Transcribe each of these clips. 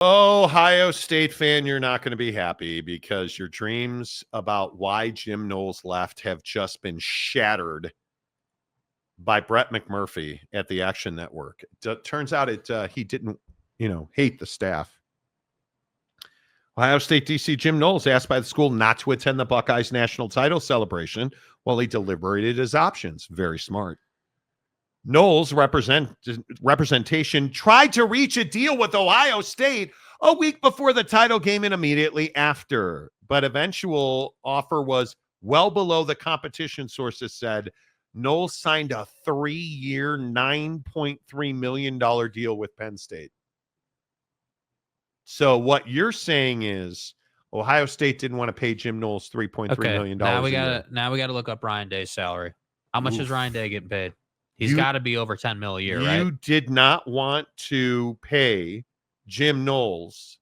Ohio State fan, you're not going to be happy because your dreams about why Jim Knowles left have just been shattered by Brett McMurphy at the Action Network. Turns out he didn't, hate the staff. Ohio State DC Jim Knowles asked by the school not to attend the Buckeyes national title celebration while he deliberated his options. Very smart. Knowles' representation tried to reach a deal with Ohio State a week before the title game and immediately after, but eventual offer was well below the competition, sources said. Knowles signed a 3-year, $9.3 million deal with Penn State. So what you're saying is Ohio State didn't want to pay Jim Knowles $3.3 million. Now we gotta look up Ryan Day's salary. How much is Ryan Day getting paid? He's got to be over $10 million a year, right? You did not want to pay Jim Knowles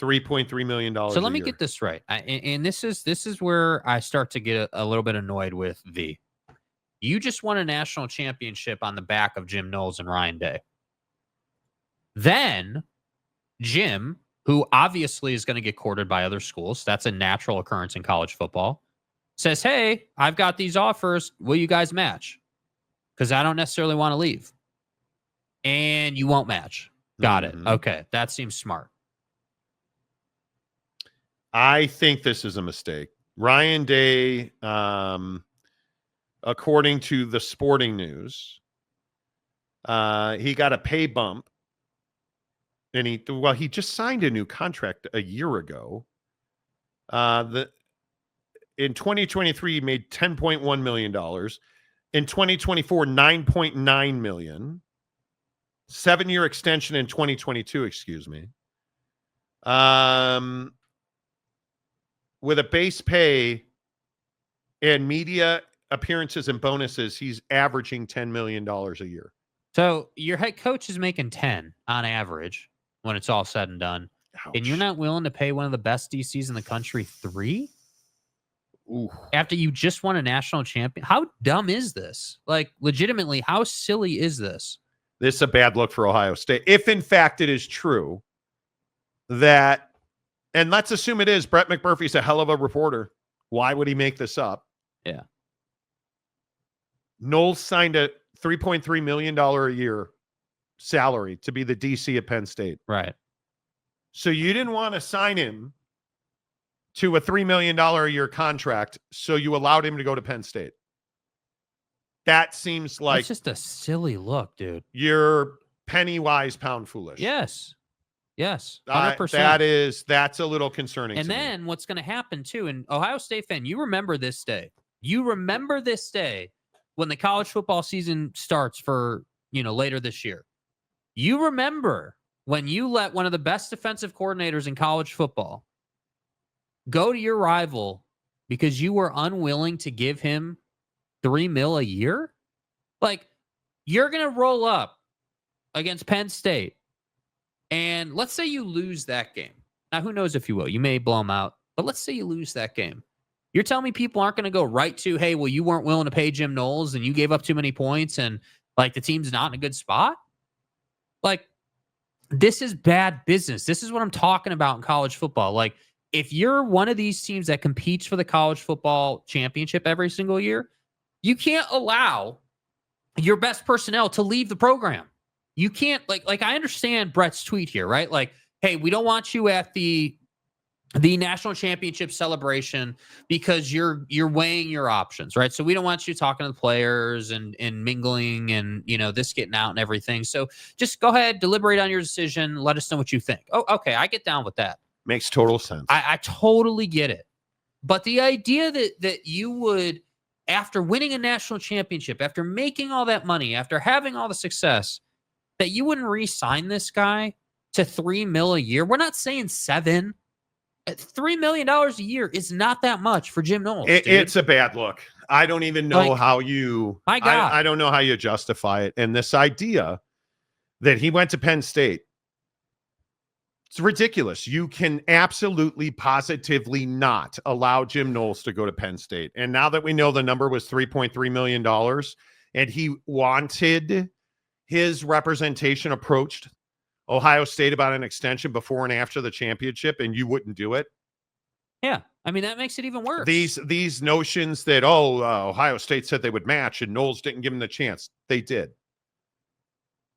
$3.3 million. So let me get this right. And this is where I start to get a little bit annoyed with V. You just won a national championship on the back of Jim Knowles and Ryan Day. Then Jim, who obviously is going to get courted by other schools, that's a natural occurrence in college football, says, hey, I've got these offers. Will you guys match? Because I don't necessarily want to leave. And you won't match. Got it. Okay. That seems smart. I think this is a mistake. Ryan Day, according to the Sporting News, he got a pay bump. And he just signed a new contract a year ago. In 2023, he made $10.1 million. In 2024, $9.9 million. 7-year extension in 2022, excuse me. With a base pay and media appearances and bonuses, he's averaging $10 million a year. So your head coach is making 10 on average when it's all said and done. Ouch. And you're not willing to pay one of the best DCs in the country 3? Ooh. After you just won a national champion? How dumb is this? Like, legitimately, how silly is this? This is a bad look for Ohio State. If, in fact, it is true that, and let's assume it is, Brett McMurphy's a hell of a reporter. Why would he make this up? Yeah. Knowles signed a $3.3 million a year salary to be the DC at Penn State. Right. So you didn't want to sign him to a $3 million a year contract, so you allowed him to go to Penn State. That seems like it's just a silly look, dude. You're penny wise, pound foolish. Yes. 100%. That's a little concerning. And then what's going to happen too, and Ohio State fan, you remember this day. You remember this day when the college football season starts for, later this year. You remember when you let one of the best defensive coordinators in college football go to your rival because you were unwilling to give him $3 million a year? Like, you're going to roll up against Penn State, and let's say you lose that game. Now, who knows if you will? You may blow them out, but let's say you lose that game. You're telling me people aren't going to go right to, hey, well, you weren't willing to pay Jim Knowles, and you gave up too many points, and, like, the team's not in a good spot? Like, this is bad business. This is what I'm talking about in college football. Like, if you're one of these teams that competes for the college football championship every single year, you can't allow your best personnel to leave the program. You can't, like I understand Brett's tweet here, right? Like, hey, we don't want you at the national championship celebration because you're weighing your options, right? So we don't want you talking to the players and mingling and, this getting out and everything. So just go ahead, deliberate on your decision. Let us know what you think. Oh, okay. I get down with that. Makes total sense. I totally get it. But the idea that you would, after winning a national championship, after making all that money, after having all the success, that you wouldn't re-sign this guy to $3 million a year. We're not saying 7. $3 million a year is not that much for Jim Knowles. It's a bad look. I don't even know how you. My God, I don't know how you justify it. And this idea that he went to Penn State, it's ridiculous. You can absolutely, positively not allow Jim Knowles to go to Penn State. And now that we know the number was $3.3 million, and he wanted his representation approached Ohio State about an extension before and after the championship, and you wouldn't do it? Yeah. I mean, that makes it even worse. These notions that, Ohio State said they would match and Knowles didn't give him the chance. They did.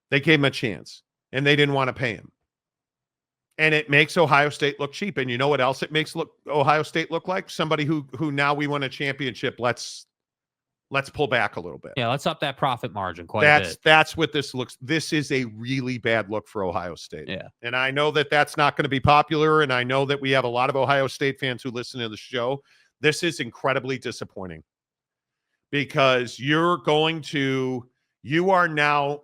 They gave him a chance, and they didn't want to pay him. And it makes Ohio State look cheap. And you know what else it makes Ohio State look like? Somebody who now we won a championship. Let's pull back a little bit. Yeah, let's up that profit margin quite a bit. That's what this looks. This is a really bad look for Ohio State. Yeah. And I know that that's not going to be popular, and I know that we have a lot of Ohio State fans who listen to the show. This is incredibly disappointing because you are now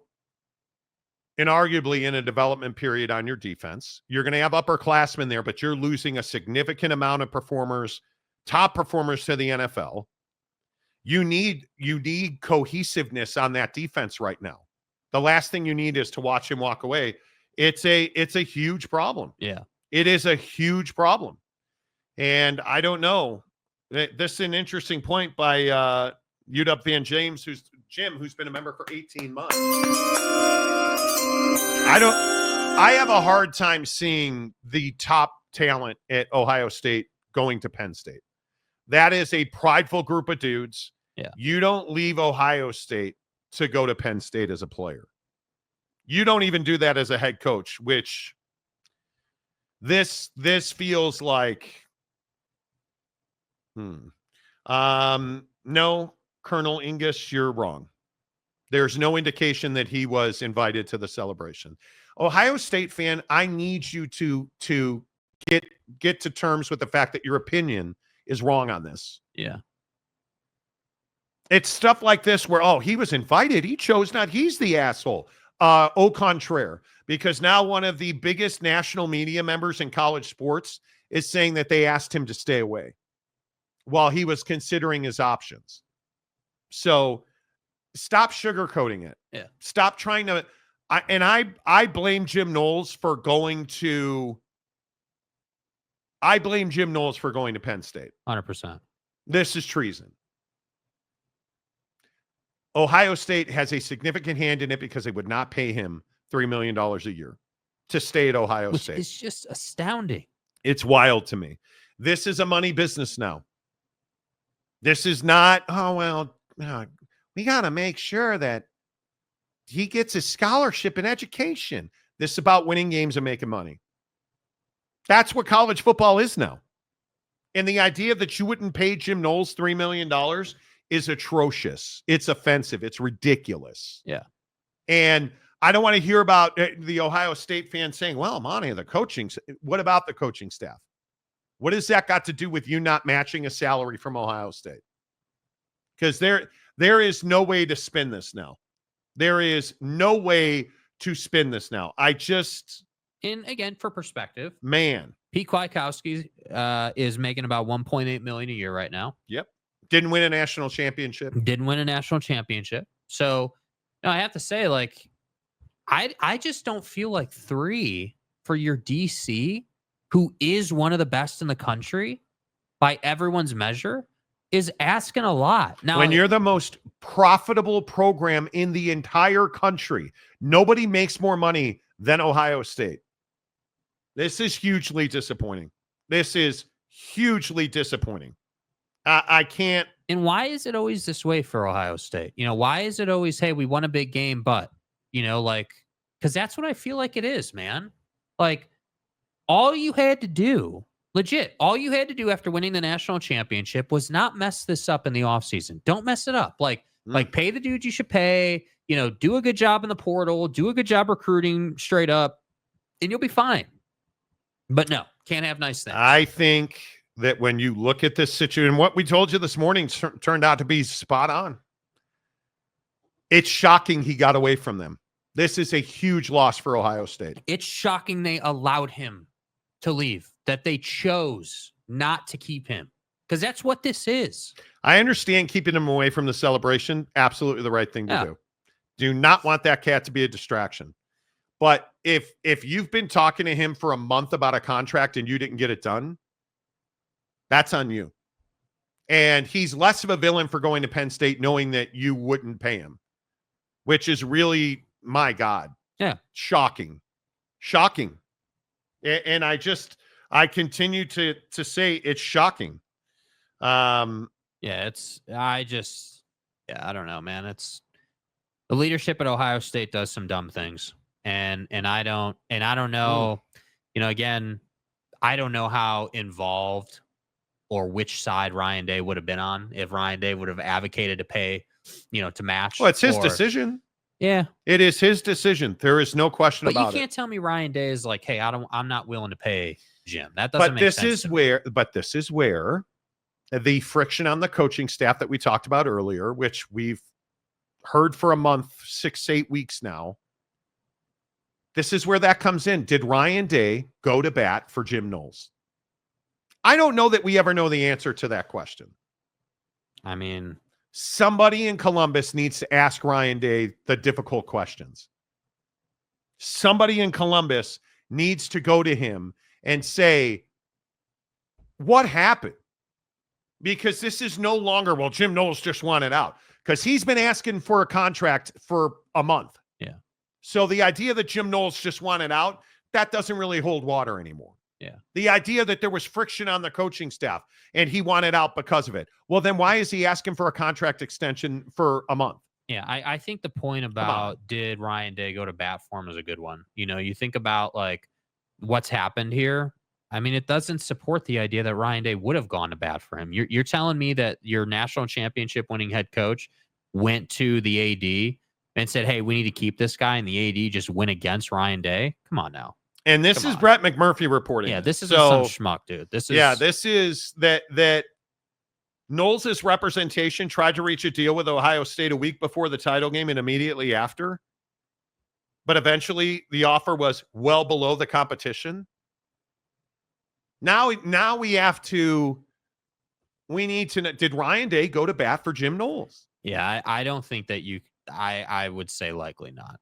inarguably in a development period on your defense. You're going to have upperclassmen there, but you're losing a significant amount of top performers to the NFL. You need cohesiveness on that defense right now. The last thing you need is to watch him walk away. It's a huge problem. Yeah. It is a huge problem. And I don't know. This is an interesting point by UW Van James, who's been a member for 18 months. I have a hard time seeing the top talent at Ohio State going to Penn State. That is a prideful group of dudes. Yeah. You don't leave Ohio State to go to Penn State as a player. You don't even do that as a head coach, which this feels like no, Colonel Ingus, you're wrong. There's no indication that he was invited to the celebration. Ohio State fan, I need you to get to terms with the fact that your opinion is wrong on this. Yeah. It's stuff like this where, he was invited. He chose not. He's the asshole. Au contraire, because now one of the biggest national media members in college sports is saying that they asked him to stay away while he was considering his options. So stop sugarcoating it. Yeah. Stop trying to. I blame Jim Knowles for going to. I blame Jim Knowles for going to Penn State. 100%. This is treason. Ohio State has a significant hand in it because they would not pay him $3 million a year to stay at Ohio State. It's just astounding. It's wild to me. This is a money business now. This is not, we got to make sure that he gets his scholarship and education. This is about winning games and making money. That's what college football is now. And the idea that you wouldn't pay Jim Knowles $3 million is atrocious. It's offensive. It's ridiculous. Yeah. And I don't want to hear about the Ohio State fans saying, well, Monty, what about the coaching staff? What has that got to do with you not matching a salary from Ohio State? Because there is no way to spin this now. There is no way to spin this now. And again, for perspective, man, Pete Kwiatkowski is making about $1.8 million a year right now. Yep. Didn't win a national championship. So I have to say, like, I just don't feel like 3 for your DC, who is one of the best in the country by everyone's measure, is asking a lot. Now, when you're the most profitable program in the entire country, nobody makes more money than Ohio State. This is hugely disappointing. I can't. And why is it always this way for Ohio State? Why is it always, hey, we won a big game, but, because that's what I feel like it is, man. Like, all you had to do after winning the national championship was not mess this up in the offseason. Don't mess it up. Like pay the dudes you should pay, do a good job in the portal, do a good job recruiting straight up, and you'll be fine. But no, can't have nice things. I think that when you look at this situation, what we told you this morning turned out to be spot on. It's shocking he got away from them. This is a huge loss for Ohio State. It's shocking they allowed him to leave, that they chose not to keep him, because that's what this is. I understand keeping him away from the celebration. Absolutely the right thing to do. Do not want that cat to be a distraction. But if you've been talking to him for a month about a contract and you didn't get it done, that's on you. And he's less of a villain for going to Penn State knowing that you wouldn't pay him, which is really, my God. Yeah. Shocking. Shocking. And I continue to say it's shocking. Yeah, I don't know, man. It's the leadership at Ohio State does some dumb things. And I don't know, again, I don't know how involved or which side Ryan Day would have been on if Ryan Day would have advocated to pay, to match. Well, it's his decision. Yeah. It is his decision. There is no question about it. But you can't tell me Ryan Day is like, hey, I'm not willing to pay Jim. That doesn't make sense. But this is where the friction on the coaching staff that we talked about earlier, which we've heard for a month, 6 to 8 weeks now. This is where that comes in. Did Ryan Day go to bat for Jim Knowles? I don't know that we ever know the answer to that question. I mean, somebody in Columbus needs to ask Ryan Day the difficult questions. Somebody in Columbus needs to go to him and say, what happened? Because this is no longer, well, Jim Knowles just wanted out. Because he's been asking for a contract for a month. Yeah. So the idea that Jim Knowles just wanted out, that doesn't really hold water anymore. Yeah. The idea that there was friction on the coaching staff and he wanted out because of it. Well, then why is he asking for a contract extension for a month? Yeah, I think the point about did Ryan Day go to bat for him is a good one. You think about like what's happened here. I mean, it doesn't support the idea that Ryan Day would have gone to bat for him. You're telling me that your national championship winning head coach went to the AD and said, hey, we need to keep this guy, and the AD just went against Ryan Day? Come on now. And this is Brett McMurphy reporting. Yeah, this is some schmuck, dude. This is that Knowles' representation tried to reach a deal with Ohio State a week before the title game and immediately after. But eventually the offer was well below the competition. Now we need to know, did Ryan Day go to bat for Jim Knowles? Yeah, I don't think that I would say likely not.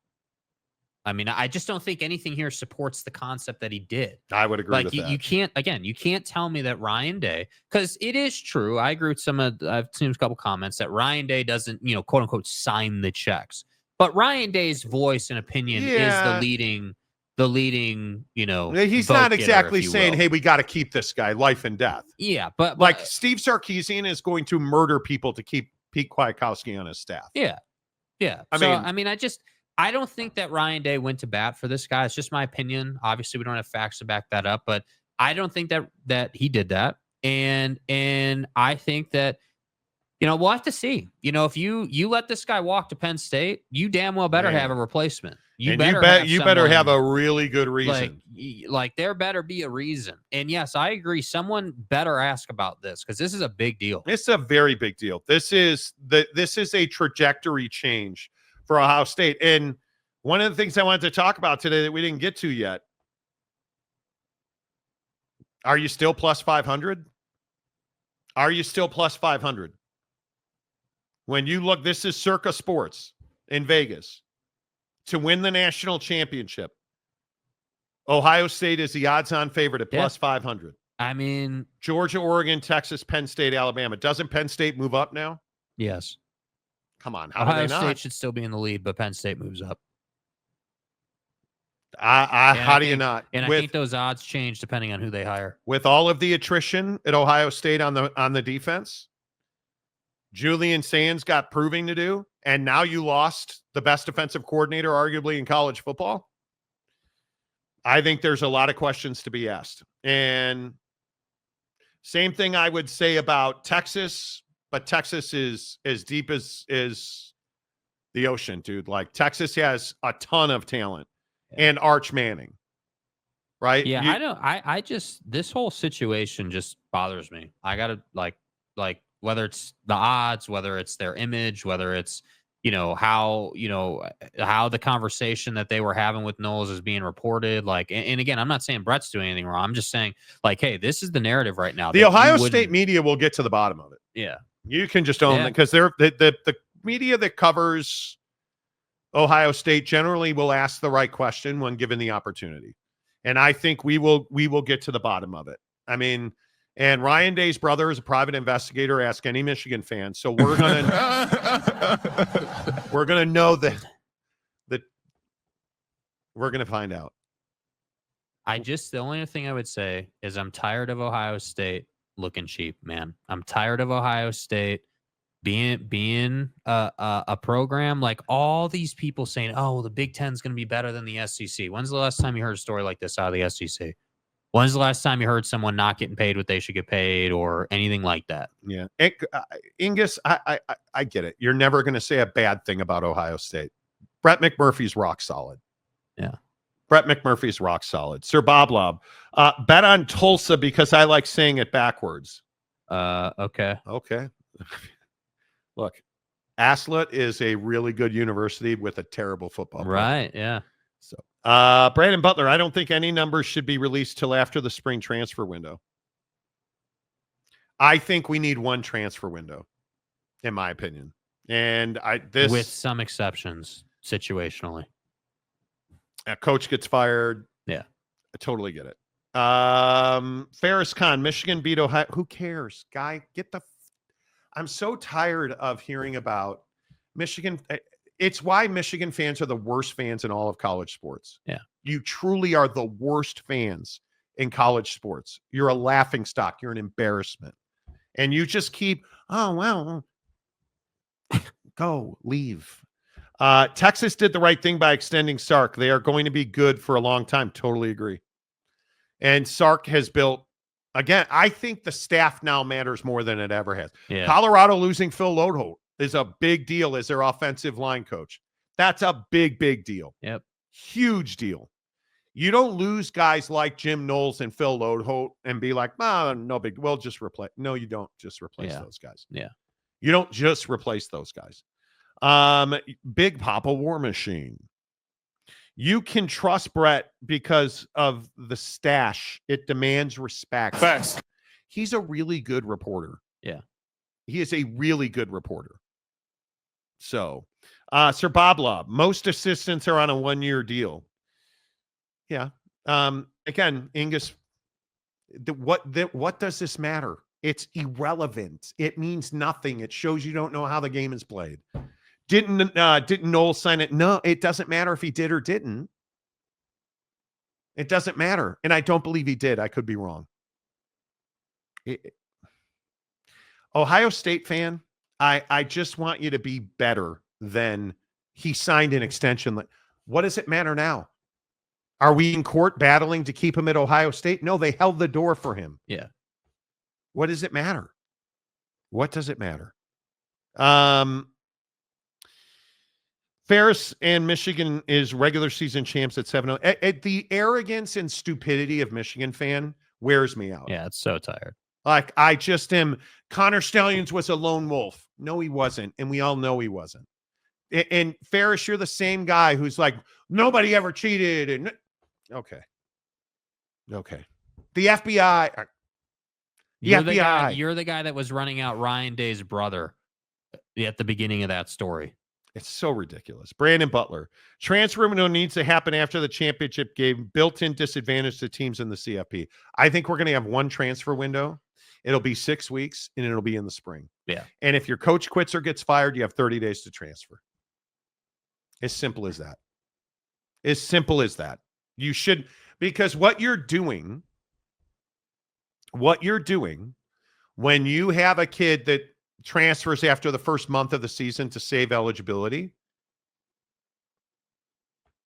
I mean, I just don't think anything here supports the concept that he did. I would agree with that. You can't tell me that Ryan Day, because it is true. I agree with I've seen a couple comments that Ryan Day doesn't, quote unquote, sign the checks. But Ryan Day's voice and opinion is the leading, he's not exactly saying, hey, we got to keep this guy life and death. Yeah. But like Steve Sarkeesian is going to murder people to keep Pete Kwiatkowski on his staff. Yeah. Yeah. I don't think that Ryan Day went to bat for this guy. It's just my opinion. Obviously, we don't have facts to back that up, but I don't think that he did that. And I think that, we'll have to see. If you let this guy walk to Penn State, you damn well better have a replacement. You better have a really good reason. Like there better be a reason. And yes, I agree. Someone better ask about this because this is a big deal. It's a very big deal. This is a trajectory change for Ohio State. And one of the things I wanted to talk about today that we didn't get to yet, are you still plus 500? Are you still plus 500? When you look, this is Circa Sports in Vegas. To win the national championship, Ohio State is the odds-on favorite at plus 500. I mean, Georgia, Oregon, Texas, Penn State, Alabama. Doesn't Penn State move up now? Yes. Come on, how Ohio do they not? State should still be in the lead, but Penn State moves up. How do you not? And I think those odds change depending on who they hire. With all of the attrition at Ohio State on the defense, Julian Sands got proving to do, and now you lost the best defensive coordinator arguably in college football. I think there's a lot of questions to be asked. And same thing I would say about Texas, but Texas is as deep as the ocean, dude. Like Texas has a ton of talent and Arch Manning, right? Yeah, I just, this whole situation just bothers me. I got to like whether it's the odds, whether it's their image, whether it's, how the conversation that they were having with Knowles is being reported. Like, and again, I'm not saying Brett's doing anything wrong. I'm just saying like, hey, this is the narrative right now. The Ohio State media will get to the bottom of it. Yeah. You can just own it because they're the media that covers Ohio State generally will ask the right question when given the opportunity. And I think we will get to the bottom of it. I mean, and Ryan Day's brother is a private investigator. Ask any Michigan fan. So we're gonna know that we're gonna find out. The only thing I would say is I'm tired of Ohio State looking cheap, man. I'm tired of Ohio State being a program like all these people saying, oh, well, the Big Ten's going to be better than the SEC. When's the last time you heard a story like this out of the SEC? When's the last time you heard someone not getting paid what they should get paid or anything like that? Yeah. Ingus, I get it. You're never going to say a bad thing about Ohio State. Brett McMurphy's rock solid. Yeah. Brett McMurphy's rock solid. Sir Bob Lob, bet on Tulsa because I like saying it backwards. Okay. Okay. Look, Aslett is a really good university with a terrible football program. Right, yeah. So, Brandon Butler, I don't think any numbers should be released till after the spring transfer window. I think we need one transfer window, in my opinion. And with some exceptions, situationally. A coach gets fired. Yeah. I totally get it. Ferris Khan, Michigan beat Ohio. Who cares? Guy, I'm so tired of hearing about Michigan. It's why Michigan fans are the worst fans in all of college sports. Yeah. You truly are the worst fans in college sports. You're a laughing stock. You're an embarrassment. And you just keep, oh, well, go, leave. Texas did the right thing by extending Sark. They are going to be good for a long time. Totally agree. And Sark has built, again, I think the staff now matters more than it ever has. Yeah. Colorado losing Phil Lodeholt is a big deal as their offensive line coach. That's a big, big deal. Yep. Huge deal. You don't lose guys like Jim Knowles and Phil Lodeholt and be like, no big, well, just replace. No, you don't just replace those guys. Yeah. You don't just replace those guys. Big Papa War Machine. You can trust Brett because of the stash. It demands respect. Facts. He's a really good reporter. Yeah. He is a really good reporter. So, Sir Bob Lob, most assistants are on a 1-year deal. Yeah. Again, Ingus, what does this matter? It's irrelevant. It means nothing. It shows you don't know how the game is played. Didn't Knowles sign it? No, it doesn't matter if he did or didn't. It doesn't matter. And I don't believe he did. I could be wrong. Ohio State fan, I just want you to be better than he signed an extension. What does it matter now? Are we in court battling to keep him at Ohio State? No, they held the door for him. Yeah. What does it matter? What does it matter? Ferris and Michigan is regular season champs at 7-0. The arrogance and stupidity of Michigan fan wears me out. Yeah, it's so tired. Like, I just am. Connor Stallions was a lone wolf. No, he wasn't. And we all know he wasn't. And Ferris, you're the same guy who's like, nobody ever cheated. And okay. The FBI. You're the guy that was running out Ryan Day's brother at the beginning of that story. It's so ridiculous. Brandon Butler. Transfer window needs to happen after the championship game. Built-in disadvantage to teams in the CFP. I think we're going to have one transfer window. It'll be 6 weeks, and it'll be in the spring. Yeah. And if your coach quits or gets fired, you have 30 days to transfer. As simple as that. As simple as that. You should, because what you're doing when you have a kid that transfers after the first month of the season to save eligibility,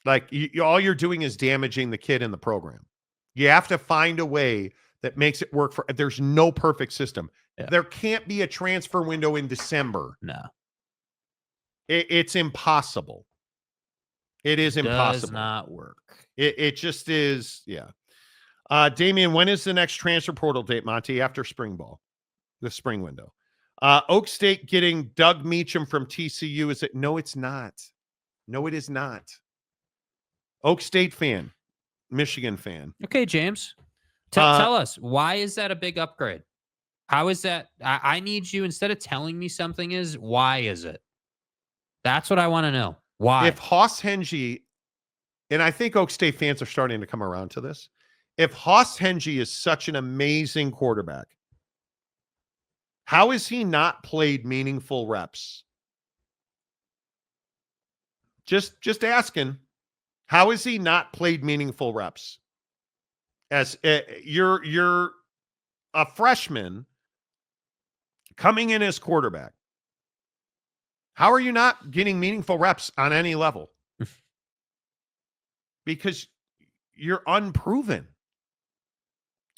like all you're doing is damaging the kid in the program. You have to find a way that makes it work for. There's no perfect system. Yeah. There can't be a transfer window in December. No, it's impossible. It is impossible. Does not work. It just is. Yeah. Damian, when is the next transfer portal date, Monty? After spring ball, the spring window. Oak State getting Doug Meacham from TCU. Is it? No, it's not. No, it is not. Oak State fan, Michigan fan. Okay, James. Tell us, why is that a big upgrade? How is that? I need you, instead of telling me something is, why is it? That's what I want to know. Why? If Haas Hengy, and I think Oak State fans are starting to come around to this, if Haas Hengy is such an amazing quarterback, how has he not played meaningful reps? Just asking. How has he not played meaningful reps? As you're a freshman coming in as quarterback. How are you not getting meaningful reps on any level? Because you're unproven.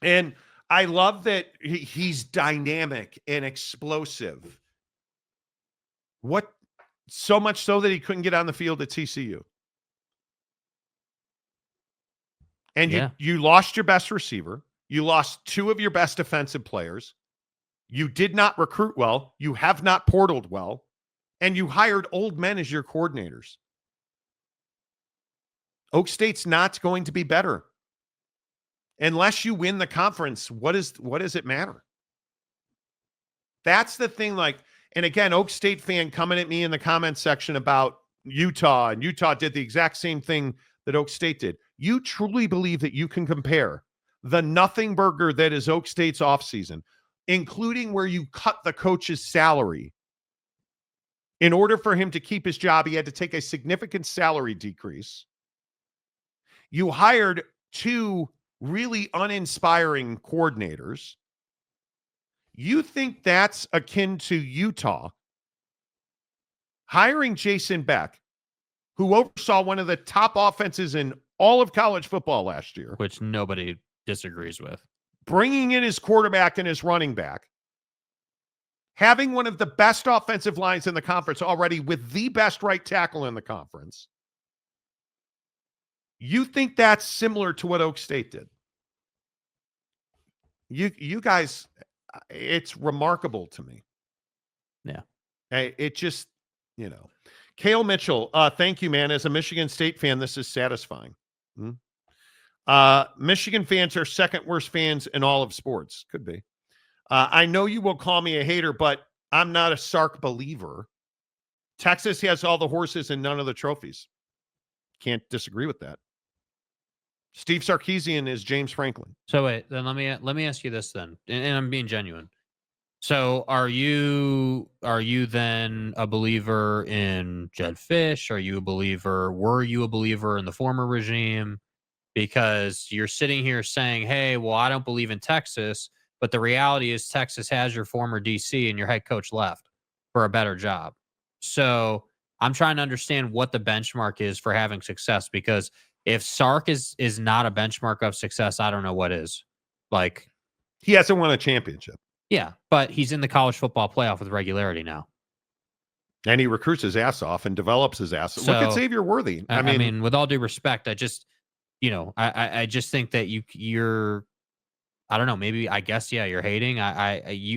And I love that he's dynamic and explosive. What? So much so that he couldn't get on the field at TCU. And you lost your best receiver. You lost two of your best defensive players. You did not recruit well. You have not portaled well. And you hired old men as your coordinators. Oak State's not going to be better. Unless you win the conference, what does it matter? That's the thing. Like, and again, Oak State fan coming at me in the comments section about Utah, and Utah did the exact same thing that Oak State did. You truly believe that you can compare the nothing burger that is Oak State's offseason, including where you cut the coach's salary. In order for him to keep his job, he had to take a significant salary decrease. You hired two really uninspiring coordinators. You think that's akin to Utah hiring Jason Beck, who oversaw one of the top offenses in all of college football last year, which nobody disagrees with, bringing in his quarterback and his running back, having one of the best offensive lines in the conference already with the best right tackle in the conference. You think that's similar to what Oak State did? You guys, it's remarkable to me. Yeah. It just, Cale Mitchell, thank you, man. As a Michigan State fan, this is satisfying. Michigan fans are second worst fans in all of sports. Could be. I know you will call me a hater, but I'm not a Sark believer. Texas has all the horses and none of the trophies. Can't disagree with that. Steve Sarkeesian is James Franklin. So wait, then let me ask you this then, and I'm being genuine. So are you then a believer in Jed Fish? Were you a believer in the former regime? Because you're sitting here saying, hey, well, I don't believe in Texas, but the reality is Texas has your former DC and your head coach left for a better job. So I'm trying to understand what the benchmark is for having success, because if Sark is not a benchmark of success, I don't know what is. Like, he hasn't won a championship. Yeah, but he's in the college football playoff with regularity now. And he recruits his ass off and develops his ass. Look at Xavier Worthy. I mean, with all due respect, I just, I just think that you're, I don't know, maybe, I guess, yeah, you're hating.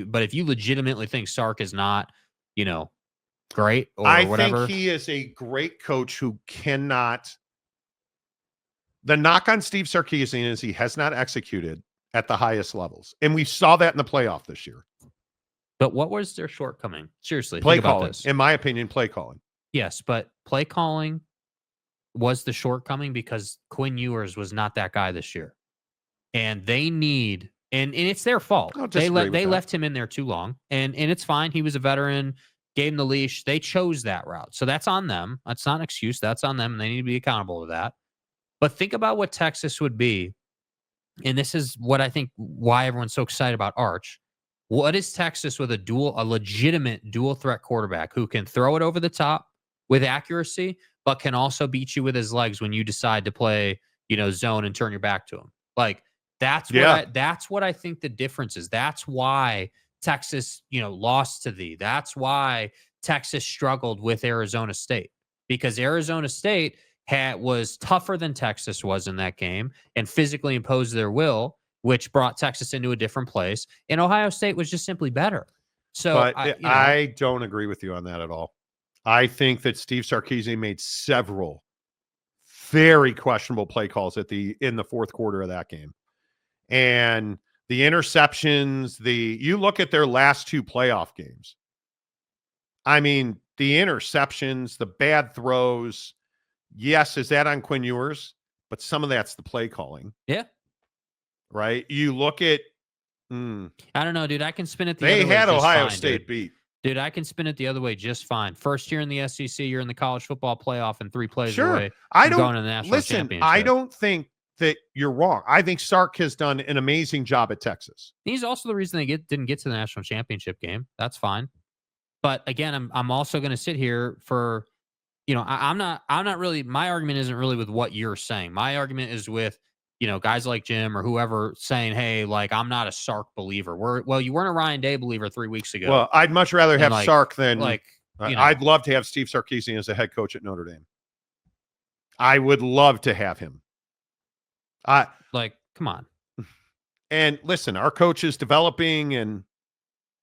But if you legitimately think Sark is not, great or whatever. I think he is a great coach who cannot. The knock on Steve Sarkeesian is he has not executed at the highest levels. And we saw that in the playoff this year. But what was their shortcoming? Seriously, play think about calling. this. In my opinion, play calling. Yes, but play calling was the shortcoming because Quinn Ewers was not that guy this year. And they need, and it's their fault. They left him in there too long. And it's fine. He was a veteran, gave him the leash. They chose that route. So that's on them. That's not an excuse. That's on them. And they need to be accountable to that. But think about what Texas would be. And this is what I think why everyone's so excited about Arch. What is Texas with a legitimate dual threat quarterback who can throw it over the top with accuracy, but can also beat you with his legs when you decide to play, zone and turn your back to him? Like, that's what I think the difference is. That's why Texas, lost to thee. That's why Texas struggled with Arizona State, because Arizona State was tougher than Texas was in that game and physically imposed their will, which brought Texas into a different place. And Ohio State was just simply better. So I don't agree with you on that at all. I think that Steve Sarkeesian made several very questionable play calls in the fourth quarter of that game. And the interceptions, you look at their last two playoff games. I mean, the interceptions, the bad throws. Yes, is that on Quinn Ewers? But some of that's the play calling. Yeah. Right? You look at... I don't know, dude. I can spin it the other way. They had Ohio fine, State beat. Dude, I can spin it the other way just fine. First year in the SEC, you're in the college football playoff and 3 plays sure. away from going to the national championship. I don't think that you're wrong. I think Sark has done an amazing job at Texas. He's also the reason they didn't get to the national championship game. That's fine. But again, I'm also going to sit here for, I'm not really, my argument isn't really with what you're saying. My argument is with, guys like Jim or whoever saying, hey, like, I'm not a Sark believer. Well, you weren't a Ryan Day believer 3 weeks ago. Well, I'd much rather have Sark than I'd love to have Steve Sarkeesian as a head coach at Notre Dame. I would love to have him. Come on. And listen, our coach is developing and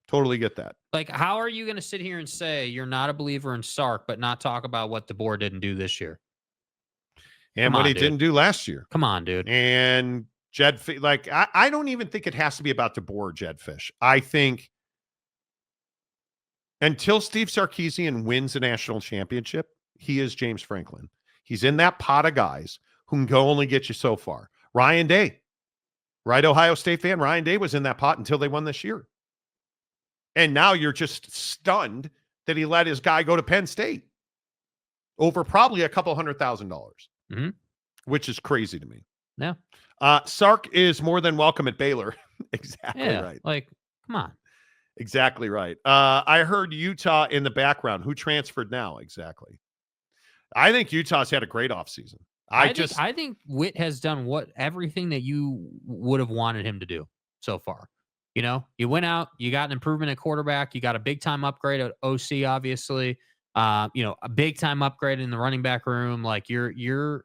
totally get that. Like, how are you going to sit here and say you're not a believer in Sark, but not talk about what DeBoer didn't do this year? And what he didn't do last year. Come on, dude. And Jed, like, I don't even think it has to be about DeBoer, Jed Fish. I think until Steve Sarkeesian wins a national championship, he is James Franklin. He's in that pot of guys who can only get you so far. Ryan Day, right? Ohio State fan. Ryan Day was in that pot until they won this year. And now you're just stunned that he let his guy go to Penn State over probably a couple $100,000, which is crazy to me. Yeah. Sark is more than welcome at Baylor. Exactly right. Like, come on. Exactly right. I heard Utah in the background. Who transferred now? Exactly. I think Utah's had a great offseason. I think Witt has done everything that you would have wanted him to do so far. You went out, you got an improvement at quarterback, you got a big time upgrade at OC, obviously. A big time upgrade in the running back room. Like you're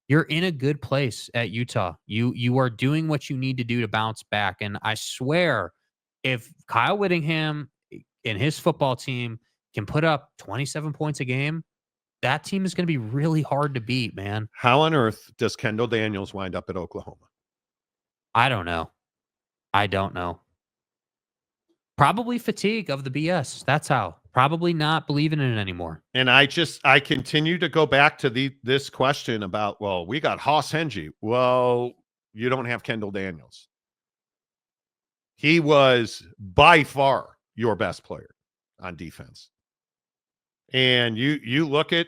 in a good place at Utah. You are doing what you need to do to bounce back. And I swear, if Kyle Whittingham and his football team can put up 27 points a game, that team is going to be really hard to beat, man. How on earth does Kendall Daniels wind up at Oklahoma? I don't know. Probably fatigue of the BS. That's how. Probably not believing in it anymore. And I continue to go back to this question about, well, we got Haas Hengy. Well, you don't have Kendall Daniels. He was by far your best player on defense. And you look at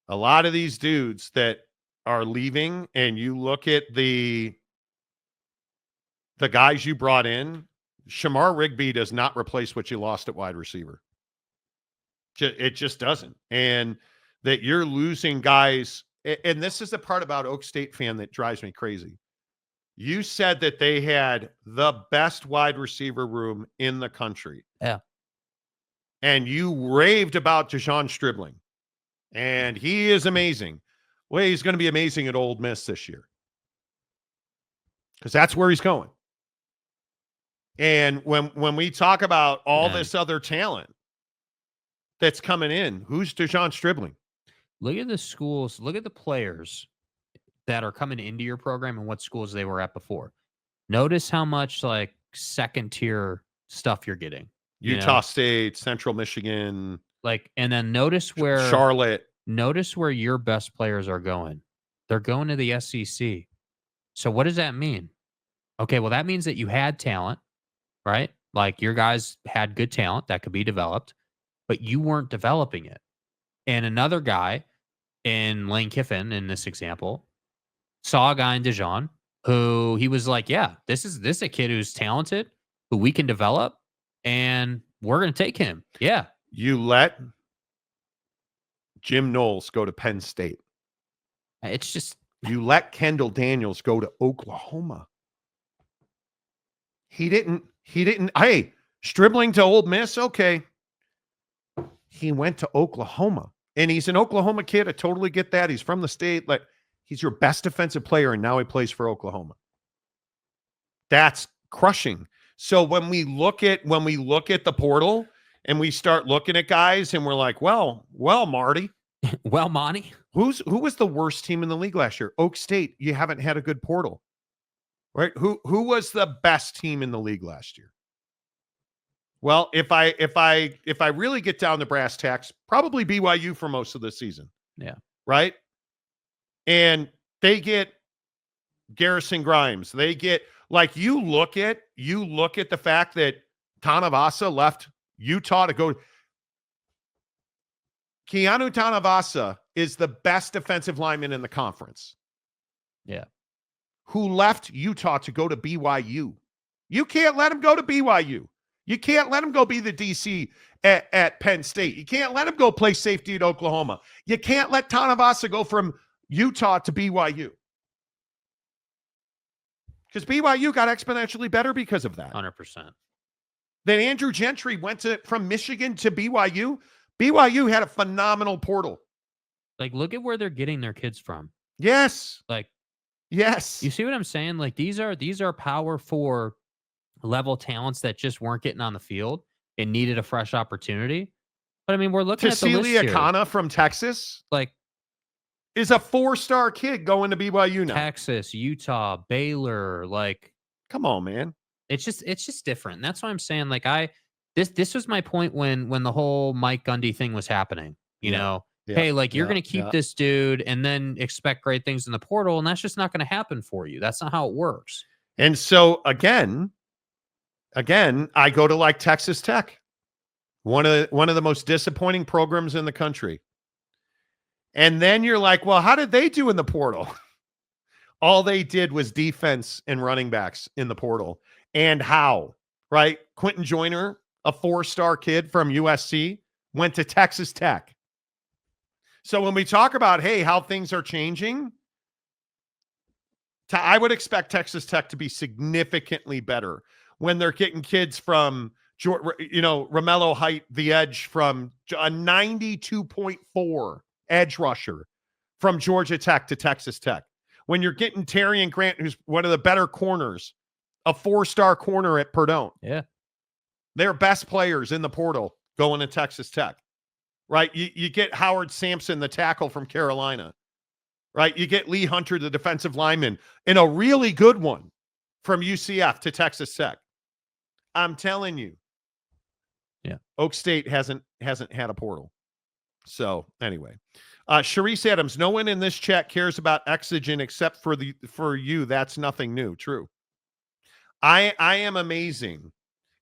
a lot of these dudes that are leaving, and you look at the guys you brought in. Shamar Rigby does not replace what you lost at wide receiver. It just doesn't. And that you're losing guys, and this is the part about Oak State fan that drives me crazy. You said that they had the best wide receiver room in the country. Yeah. And you raved about Dejon Stribling. And he is amazing. Well, he's going to be amazing at Ole Miss this year. Because that's where he's going. And when we talk about all this other talent that's coming in, who's Dejon Stribling? Look at the schools. Look at the players that are coming into your program and what schools they were at before. Notice how much like second tier stuff you're getting. Utah State, Central Michigan. And then notice where Charlotte. Notice where your best players are going. They're going to the SEC. So what does that mean? Okay, well, that means that you had talent, right? Like your guys had good talent that could be developed, but you weren't developing it. And another guy in Lane Kiffin, in this example, saw a guy in Dejon who he was like, yeah, this is a kid who's talented, who we can develop, and we're going to take him. Yeah. You let Jim Knowles go to Penn State. It's just... You let Kendall Daniels go to Oklahoma. He didn't. Hey, Stribling to Ole Miss. Okay. He went to Oklahoma, and he's an Oklahoma kid. I totally get that. He's from the state. Like, he's your best defensive player, and now he plays for Oklahoma. That's crushing. So when we look at the portal and we start looking at guys, and we're like, well, Marty. Well, Monty. Who was the worst team in the league last year? Oak State. You haven't had a good portal. Right? Who was the best team in the league last year? Well, if I really get down to brass tacks, probably BYU for most of the season. Yeah. Right? And they get Garrison Grimes. They get, like, you look at the fact that Tanavasa left Utah to go. Keanu Tanavasa is the best defensive lineman in the conference. Yeah. who left Utah to go to BYU. You can't let him go to BYU. You can't let him go be the DC at Penn State. You can't let him go play safety at Oklahoma. You can't let Tanavasa go from Utah to BYU. Because BYU got exponentially better because of that. 100%. Then Andrew Gentry went from Michigan to BYU. BYU had a phenomenal portal. Like, look at where they're getting their kids from. Yes. Like, yes. You see what I'm saying? Like, these are Power 4 level talents that just weren't getting on the field and needed a fresh opportunity. But I mean, we're looking at the list here. Akana from Texas, like, is a 4-star kid going to BYU now. Texas, Utah, Baylor, like, come on, man. It's just different. And that's why I'm saying, like, this was my point when the whole Mike Gundy thing was happening. You know, hey, like, you're going to keep this dude and then expect great things in the portal, and that's just not going to happen for you. That's not how it works. And so again, I go to like Texas Tech, one of the most disappointing programs in the country. And then you're like, well, how did they do in the portal? All they did was defense and running backs in the portal. And how, right? Quentin Joyner, a 4-star kid from USC, went to Texas Tech. So when we talk about, hey, how things are changing, I would expect Texas Tech to be significantly better when they're getting kids from, Romello Height, the edge, from a 92.4 edge rusher from Georgia Tech to Texas Tech. When you're getting Terry and Grant, who's one of the better corners, a 4-star corner at Purdue. Yeah. They're best players in the portal going to Texas Tech, right? You get Howard Sampson, the tackle from Carolina, right? You get Lee Hunter, the defensive lineman, and a really good one from UCF to Texas Tech. I'm telling you. Yeah. Oak State hasn't had a portal. So anyway, Sharice Adams, no one in this chat cares about Exogen except for you. That's nothing new. True. I am amazing.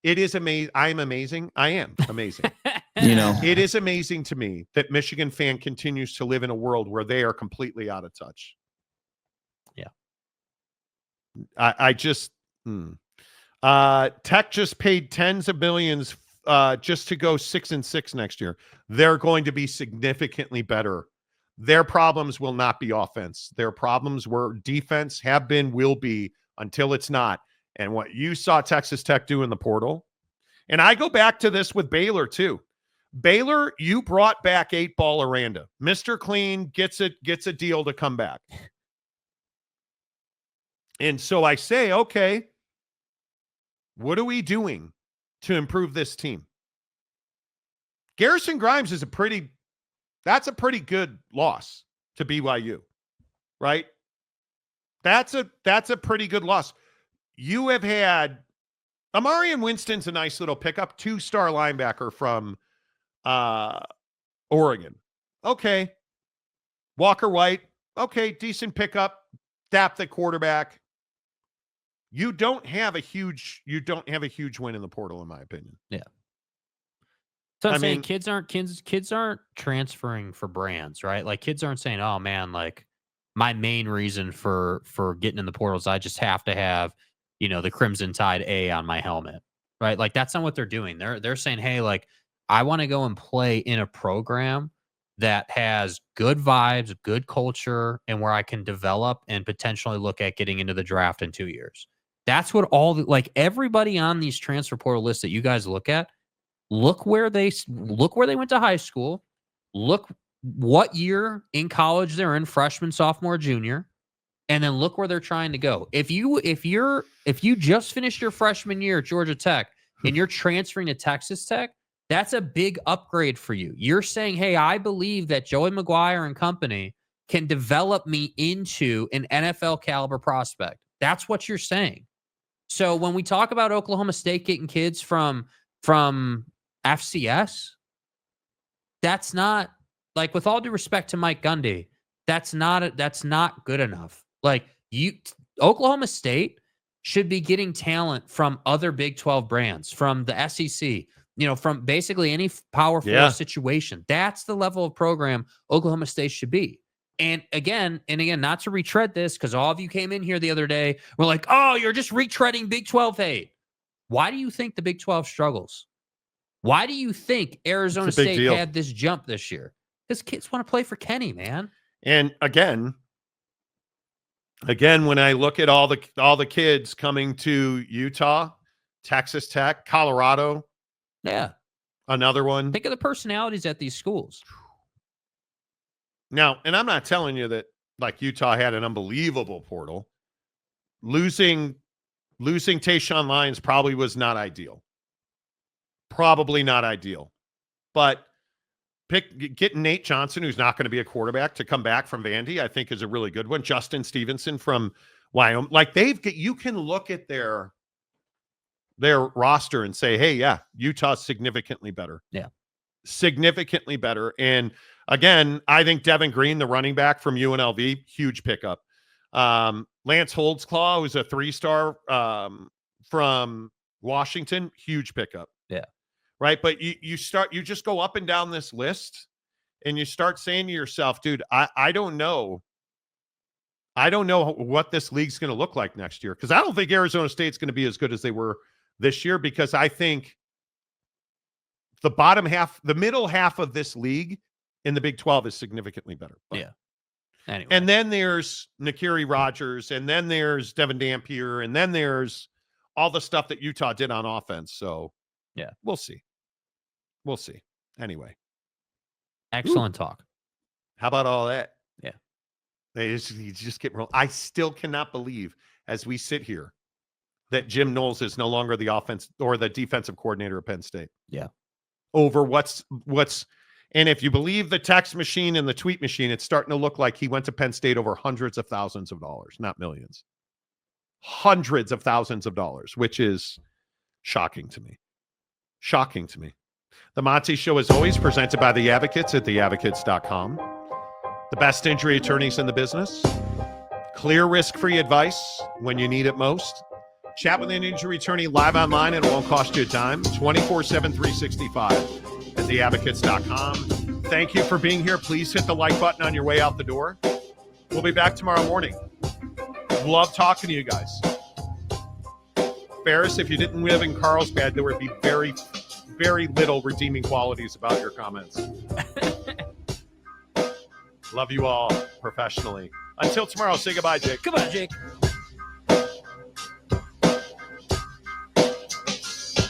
It is amazing. I am amazing. I am amazing. It is amazing to me that Michigan fan continues to live in a world where they are completely out of touch. Yeah. I just, Tech just paid tens of millions just to go 6-6 next year. They're going to be significantly better. Their problems will not be offense. Their problems were defense, have been, will be, until it's not. And what you saw Texas Tech do in the portal, and I go back to this with Baylor too. Baylor, you brought back 8-Ball Aranda. Mr. Clean gets a deal to come back. And so I say, okay, what are we doing to improve this team? Garrison Grimes is that's a pretty good loss to BYU, right? That's a pretty good loss. You have had Amarian Winston's a nice little pickup, 2-star linebacker from Oregon. Okay. Walker White. Okay. Decent pickup. Depth at quarterback. You don't have a huge win in the portal, in my opinion. Yeah. So I'm saying kids aren't transferring for brands, right? Like, kids aren't saying, oh man, like, my main reason for getting in the portal is I just have to have, the Crimson Tide A on my helmet, right? Like, that's not what they're doing. They're saying, hey, like, I want to go and play in a program that has good vibes, good culture, and where I can develop and potentially look at getting into the draft in 2 years. That's what everybody on these transfer portal lists that you guys look at, look where they went to high school, look what year in college they're in, freshman, sophomore, junior, and then look where they're trying to go. If you just finished your freshman year at Georgia Tech and you're transferring to Texas Tech, that's a big upgrade for you. You're saying, hey, I believe that Joey McGuire and company can develop me into an NFL caliber prospect. That's what you're saying. So when we talk about Oklahoma State getting kids from FCS, that's not, like, with all due respect to Mike Gundy, that's not good enough. Like, Oklahoma State should be getting talent from other Big 12 brands, from the SEC, from basically any Power 4 situation. That's the level of program Oklahoma State should be. And again, not to retread this, because all of you came in here the other day, we're like, oh, you're just retreading Big 12 hate. Why do you think the Big 12 struggles? Why do you think Arizona State had this jump this year? Because kids want to play for Kenny, man. And again, when I look at all the kids coming to Utah, Texas Tech, Colorado, yeah, another one. Think of the personalities at these schools. Now, and I'm not telling you that like Utah had an unbelievable portal. Losing Tayshaun Lyons probably was not ideal. Probably not ideal. But getting Nate Johnson, who's not going to be a quarterback, to come back from Vandy, I think is a really good one. Justin Stevenson from Wyoming. Like you can look at their roster and say, hey, yeah, Utah's significantly better. Yeah. Significantly better. And again, I think Devin Green, the running back from UNLV, huge pickup. Lance Holdsclaw, who's a 3-star from Washington, huge pickup. Yeah. Right. But you just go up and down this list and you start saying to yourself, dude, I don't know. I don't know what this league's going to look like next year, because I don't think Arizona State's going to be as good as they were this year, because I think the middle half of this league in the Big 12 is significantly better. But, yeah. Anyway. And then there's Nakiri Rogers, and then there's Devin Dampier, and then there's all the stuff that Utah did on offense. So, yeah, we'll see. We'll see. Anyway. Excellent talk. How about all that? Yeah. You just get rolling. I still cannot believe, as we sit here, that Jim Knowles is no longer the offense or the defensive coordinator of Penn State. Yeah. Over what's and if you believe the text machine and the tweet machine, it's starting to look like he went to Penn State over hundreds of thousands of dollars, not millions. Hundreds of thousands of dollars, which is shocking to me. Shocking to me. The Monty Show is always presented by The Advocates at theadvocates.com. The best injury attorneys in the business. Clear risk-free advice when you need it most. Chat with an injury attorney live online, and it won't cost you a dime. 24/7, 365 at theadvocates.com. Thank you for being here. Please hit the like button on your way out the door. We'll be back tomorrow morning. Love talking to you guys. Ferris, if you didn't live in Carlsbad, there would be very, very little redeeming qualities about your comments. Love you all professionally. Until tomorrow, say goodbye, Jake. Goodbye, Jake.